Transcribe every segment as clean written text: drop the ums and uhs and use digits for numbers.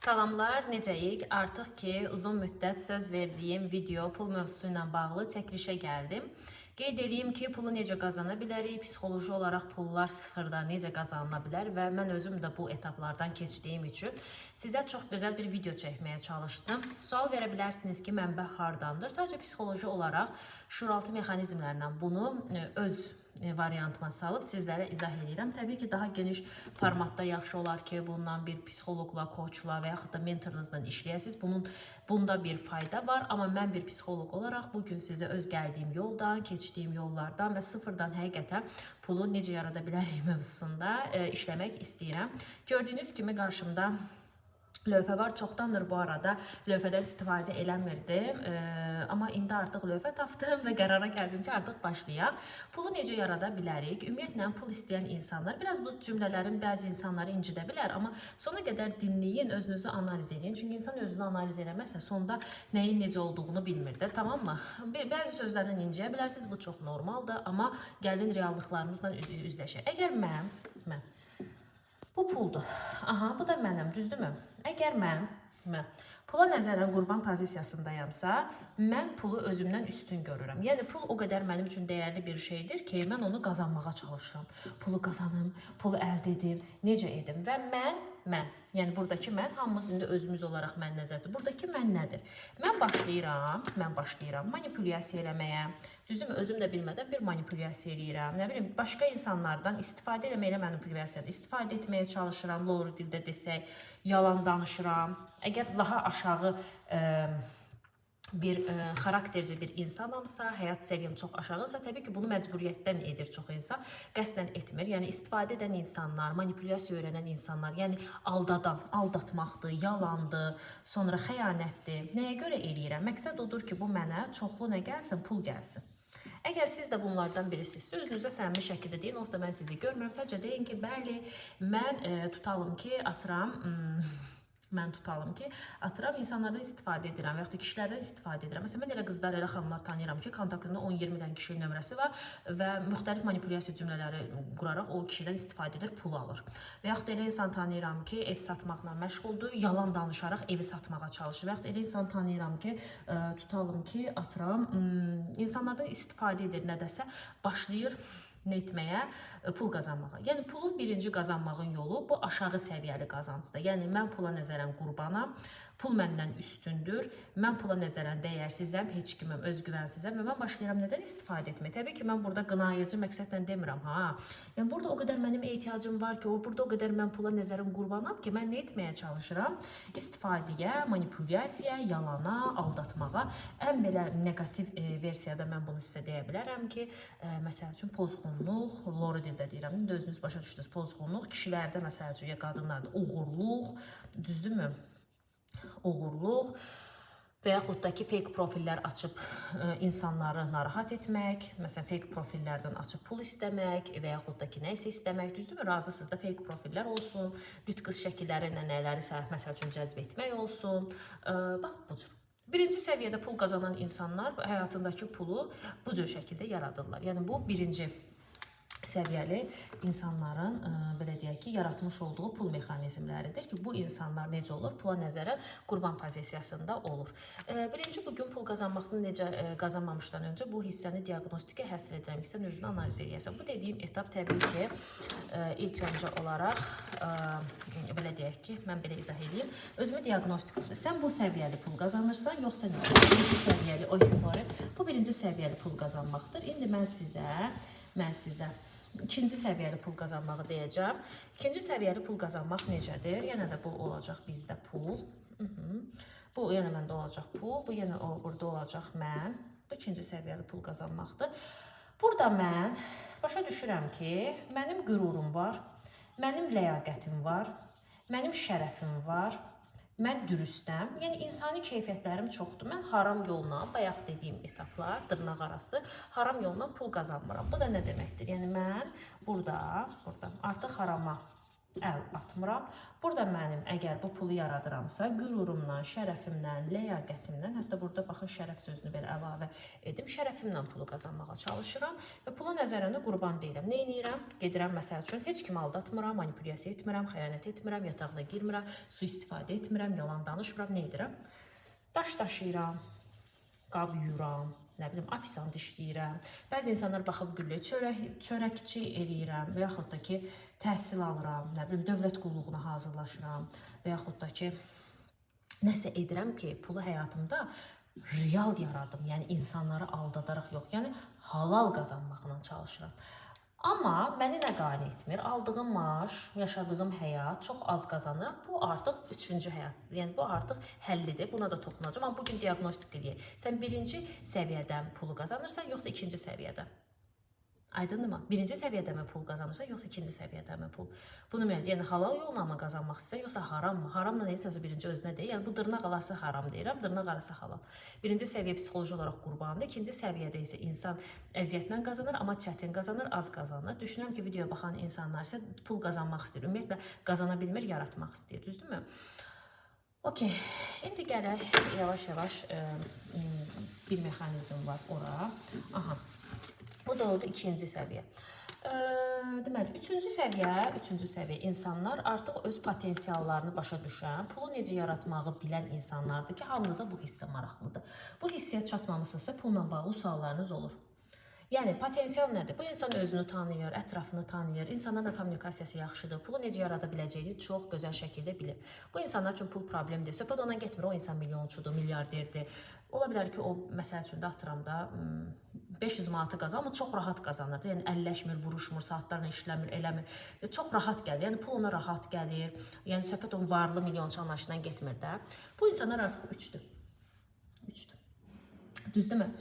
Salamlar, necəyik? Artıq ki, uzun müddət söz verdiyim video pul mövzusu ilə bağlı çəkilişə gəldim. Qeyd edeyim ki, pulu necə qazana bilərik, psixoloji olaraq pullar sıfırdan necə qazanıla bilər və mən özüm də bu etaplardan keçdiyim üçün sizə çox gözəl bir video çəkməyə çalışdım. Sual verə bilərsiniz ki, mənbə hardandır? Sadəcə psixoloji olaraq şuuraltı mexanizmlərlə bunu öz variantıma salıb sizlərə izah edirəm. Təbii ki, daha geniş formatda yaxşı olar ki, bundan bir psixoloqla, koçla və yaxud da mentorunuzla işləyəsiniz. Bunda bir fayda var, amma mən bir psixoloq olaraq bugün sizə öz gəldiyim yoldan, keçdiyim yollardan və sıfırdan həqiqətən pulu necə yarada bilərik mövzusunda işləmək istəyirəm. Gördüyünüz kimi qarşımda lövhə var. Çoxdandır bu arada lövhədən istifadə eləmirdim. Amma indi artıq lövhə tapdım və qərara gəldim ki, artıq başlayaq. Pulu necə yarada bilərik? Ümumiyyətlə, pul istəyən insanlar, biraz bu cümlələrin bəzi insanları incidə bilər, amma sona qədər dinləyin, özünüzü analiz edin. Çünki insan özünü analiz eləməsə, sonda nəyin necə olduğunu bilmir də, tamam mı? Bəzi sözlərdən inciyə bilərsiniz, bu çox normaldır, amma gəlin reallıqlarımızla üzləşək. Əgər mən bu puldur. Aha, bu da mənim, düzdürmü? Əgər mən pula nəzərən qurban pozisiyasındayamsa, mən pulu özümdən üstün görürəm. Yəni, pul o qədər mənim üçün dəyərli bir şeydir ki, mən onu qazanmağa çalışıram. Pulu qazanım, pulu əldə edim, necə edim? Və mən, yəni buradakı mən, hamımız indi özümüz olaraq mən nəzərdir. Buradakı mən nədir? Mən başlayıram manipulyasiya eləməyə. Düzdürmü? Özüm də bilmədən bir manipulyasiya eləyirəm. Nə bilim, başqa insanlardan istifadə eləməklə manipulyasiyadır. İstifadə etməyə çalışıram, doğru dildə desək, yalan danışıram. Əgər daha aşağı bir xarakterci bir insanamsa, həyat səviyyəm çox aşağısa, təbii ki, bunu məcburiyyətdən edir çox insan, qəsdən etmir. Yəni, istifadə edən insanlar, manipulyasiya öyrənən insanlar, yəni aldatmaqdır, yalandır, sonra xəyanətdir. Nəyə görə eləyirəm? Məqsəd odur ki, bu mənə çoxlu nə gəlsin? Pul gəlsin. Əgər siz də bunlardan birisinizsə, özünüzə səmimi şəkildə deyin, onsuz da mən sizi görmürəm. Sadəcə deyin ki, bəli, mən tutalım ki, atıram insanlardan istifadə edirəm və yaxud da kişilərdən istifadə edirəm. Məsələn, mən elə qızlar, elə xanımlar tanıyıram ki, kontaktında 10-20 dən kişinin nömrəsi var və müxtəlif manipulyasiya cümlələri quraraq o kişidən istifadə edir, pul alır. Və yaxud da elə insan tanıyıram ki, ev satmaqla məşğuldur, yalan danışaraq evi satmağa çalışır. Və yaxud da elə insan tanıyıram ki, tutalım ki, atıram, insanlardan istifadə edir nədəsə, başlayır nə etməyə? Pul qazanmağa. Yəni, pulun birinci qazanmağın yolu bu aşağı səviyyəli qazancıdır. Yəni, mən pula nəzərən qurbanam, pul məndən üstündür, mən pula nəzərən dəyərsizəm, heç kiməm, özgüvənsizəm və mən başlayıram nədən istifadə etmək? Təbii ki, mən burada qınayıcı məqsədlə demirəm, Yəni, burada o qədər mənim ehtiyacım var ki, burada o qədər mən pula nəzərən qurbanam ki, mən nə etməyə çalışıram? İstifadəyə, manipulyasiya, yalana, aldatmağa. Ən belə negativ versiyada mən bunu sizə deyə bilərəm ki, məsəl üçün, pozğunluq, lori dildə deyirəm, indi özünüz başa düşdünüz, pozğunluq, kişilərdə, məsəl üçün, ya qadınlarda uğurluq, düzdürmü? Uğurluq və yaxud da ki, fake profillər açıb insanları narahat etmək, məsələn, fake profillərdən açıb pul istəmək və yaxud da ki, nəyisə istəmək, düzdürmü? Razısınız da fake profillər olsun, lüt qız şəkilləri ilə nələri məsəl üçün cəzb etmək olsun. Bax, bu cür. Birinci səviyyədə pul qazanan insanlar həyatındakı pulu bu cür şəkildə yaradırlar. Yəni, bu birinci səviyyəli insanların, belə deyək ki, yaratmış olduğu pul mexanizmləridir ki, bu insanlar necə olur? Pula nəzərən qurban pozisiyasında olur. Birinci, bugün pul qazanmaqdan necə qazanmamışdan öncə bu hissəni diaqnostikə həsr edirəm, hissəni özünü analiz edəyəsən. Bu dediyim etap təbii ki, ilk öncə olaraq, belə deyək ki, mən belə izah edeyim, özümü diaqnostik edirəm. Sən bu səviyyəli pul qazanırsan, yoxsa necə? Birinci səviyyəli, bu birinci səviyyəli pul qazanmaqdır. İndi mən sizə ikinci səviyyəli pul qazanmağı deyəcəm. İkinci səviyyəli pul qazanmaq necədir? Yenə də bu olacaq bizdə pul. Bu yenə məndə olacaq pul. Bu yenə burada olacaq mən. Bu ikinci səviyyəli pul qazanmaqdır. Burada mən başa düşürəm ki, mənim qürurum var, mənim ləyaqətim var, mənim şərəfim var, mən dürüstəm, yəni insani keyfiyyətlərim çoxdur. Mən haram yolla, bayaq dediyim etaplar, dırnaq arası, haram yolla pul qazanmıram. Bu da nə deməkdir? Yəni mən burada artıq harama əl atmıram. Burada mənim əgər bu pulu yaradıramsa, qürurumdan, şərəfimdən, ləyaqətimdən, hətta burada baxın şərəf sözünü belə əlavə edim, şərəfimlə pulu qazanmağa çalışıram və pula nəzərənə qurban deyiləm. Nə edirəm? Gedirəm məsəl üçün heç kimi aldatmıram, manipulyasiya etmirəm, xəyanət etmirəm, yatağına girmirəm, sui-istifadə etmirəm, yalan danışmıram. Nə edirəm? Daş daşıyıram, qab yuyuram, nə bilim, ofisant işləyirəm. Bəzi insanlar baxıb güllə çörəkçi eləyirəm və yaxud da ki, təhsil alıram, nə bilim, dövlət qulluğuna hazırlaşıram və yaxud da ki, nəsə edirəm ki, pulu həyatımda real yaradım. Yəni, insanları aldadaraq yox, yəni halal qazanmaqla çalışıram. Amma məni nə qane etmir? Aldığım maaş, yaşadığım həyat, çox az qazanıram. Bu artıq üçüncü həyat. Yəni, bu artıq həllidir. Buna da toxunacağım. Amma bugün diaqnostik eləyək. Sən birinci səviyyədən pulu qazanırsan, yoxsa ikinci səviyyədə? Aydındırmı? Birinci səviyyədəmi pul qazanırsan, yoxsa ikinci səviyyədəmi pul? Bunu yəni halal yolla mı qazanmaq istəyirsən, yoxsa haram mı? Haramla deyirsən, birinci özünə deyil. Yəni bu dırnaq arası haram deyirəm, dırnaq arası halal. Birinci səviyyə psixoloji olaraq qurbandır. İkinci səviyyədə isə insan əziyyətlə qazanır, amma çətin qazanır, az qazanır. Düşünürəm ki, videoya baxan insanlar isə pul qazanmaq istəyir. Ümumiyyətlə qazana bilmir, yaratmaq istəyir. Düzdürmü? Okey. İndi gələk yavaş-yavaş bir mexanizm var ora. Aha. Bu da oldu ikinci səviyyə. Deməli, üçüncü səviyyə insanlar artıq öz potensiallarını başa düşən, pulu necə yaratmağı bilən insanlardır ki, hamınıza bu hissə maraqlıdır. Bu hissiyə çatmamısınızsa pulla bağlı suallarınız olur. Yəni, potensial nədir? Bu insan özünü tanıyır, ətrafını tanıyır, insanlarla kommunikasiyası yaxşıdır, pulu necə yarada biləcəyini çox gözəl şəkildə bilir. Bu insanlar üçün pul problemdir. Söhbət ona getmir, o insan milyonçudur, milyarderdir. Ola bilər ki, o, məsəl üçün, atıramda 500 manatı qazanır, amma çox rahat qazanır. Yəni, əlləşmir, vuruşmur, saatlarla işləmir, eləmir. Çox rahat gəlir. Yəni, pul ona rahat gəlir. Yəni, söhbət onun varlı milyonçu anlayışından getmir də. Bu insanlar artıq üçdür. Düzdürmü?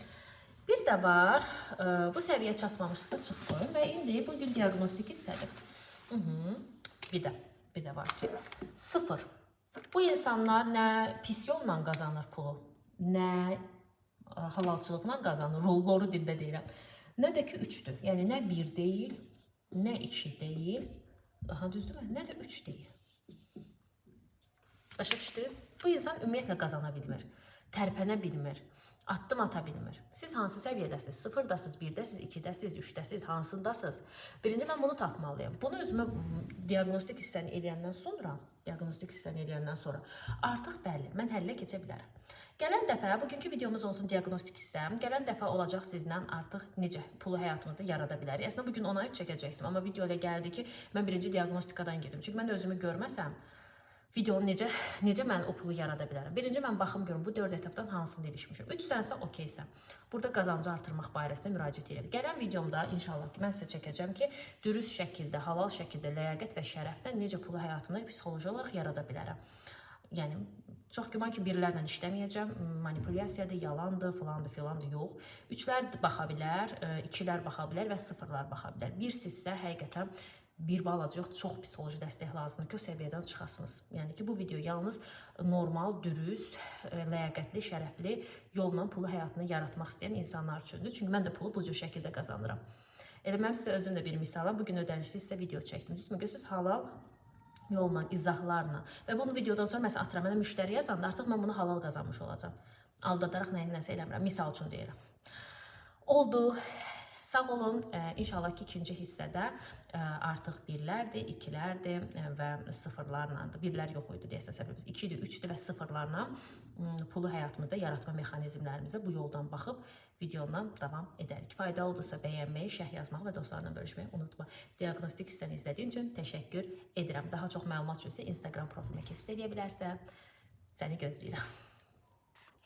Bir də var, bu səviyyə çatmamışsa çıx qoyun və indi bugün diaqnostik hissədir. Bir də var ki, 0. Bu insanlar nə pis yolla qazanır pulu, nə halalçılıqla qazanır, rolları dildə deyirəm. Nə də ki, 3-dür. Yəni, nə 1 deyil, nə 2 deyil, düzdürmü? Nə də 3 deyil. Başa düşdünüz? Bu insan ümumiyyətlə qazana bilmir, tərpənə bilmir. Addım ata bilmir. Siz hansı səviyyədəsiz? 0-dasınız, 1-dəsiz, 2-dəsiz, 3-dəsiz, hansındasınız? Birinci mən bunu tapmalıyım. Bunu özümə diaqnostik hissəni eləyəndən sonra artıq bəli, mən həllə keçə bilərəm. Gələn dəfə, bugünkü videomuz olsun diaqnostik hissəm, gələn dəfə olacaq sizlə artıq necə pulu həyatımızda yarada bilərik. Əslində bugün ona aid çəkəcəkdim, amma video ilə gəldi ki, mən birinci diaqnostikadan girdim. Çünki mən özümü görməsəm, videonu necə mən o pulu yarada bilərəm? Birinci mən baxım görüm, bu 4 etapdan hansını ilişmişim. 3 sənsə okeysən. Burada qazancı artırmaq barəsində müraciət edirəm. Gələn videomda inşallah ki, mən sizə çəkəcəm ki, dürüst şəkildə, halal şəkildə, ləyaqət və şərəfdən necə pulu həyatımda psixoloji olaraq yarada bilərəm. Yəni, çox güman ki, birlərlə işləməyəcəm. Manipulyasiyadır, yalandır, filandır, yox. 3-lər baxa bilər, 2-lər baxa bilər və 0-lar baxa bilər. 1-sizsə həqiqətən bir balaca yox, çox psixoloji dəstək lazımdır ki, o səviyyədən çıxasınız. Yəni ki, bu video yalnız normal, dürüst, ləyaqətli, şərəfli yolla pulu həyatını yaratmaq istəyən insanlar üçündür. Çünki mən də pulu bu cür şəkildə qazanıram. Elə mən sizə özüm də bir misalam, bugün ödənişli sizə video çəkdim. Düzdürmü? Görürsünüz, halal yolla, izahlarla və bunu videodan sonra məsələn atıram, mənə müştəri yazanda artıq mən bunu halal qazanmış olacam. Aldadaraq nəsə eləmirəm, misal üçün deyirəm. Oldu. Sağ olun. İnşallah ki, ikinci hissədə artıq 1-lərdir, 2-lərdir və 0-larlandır. 1-lər yox idi deyəsən səbəbimiz. 2-dir, 3-dür və 0-larla pulu həyatımızda yaratma mexanizmlərimizə bu yoldan baxıb videondan davam edərik. Faydalı oldusa bəyənməyi, şərh yazmağı və dostlarla bölüşməyi unutma. Diaqnostik hissəni izlədiyin üçün təşəkkür edirəm. Daha çox məlumat üçün isə Instagram profilimə keçid edə bilərsən. Səni gözləyirəm.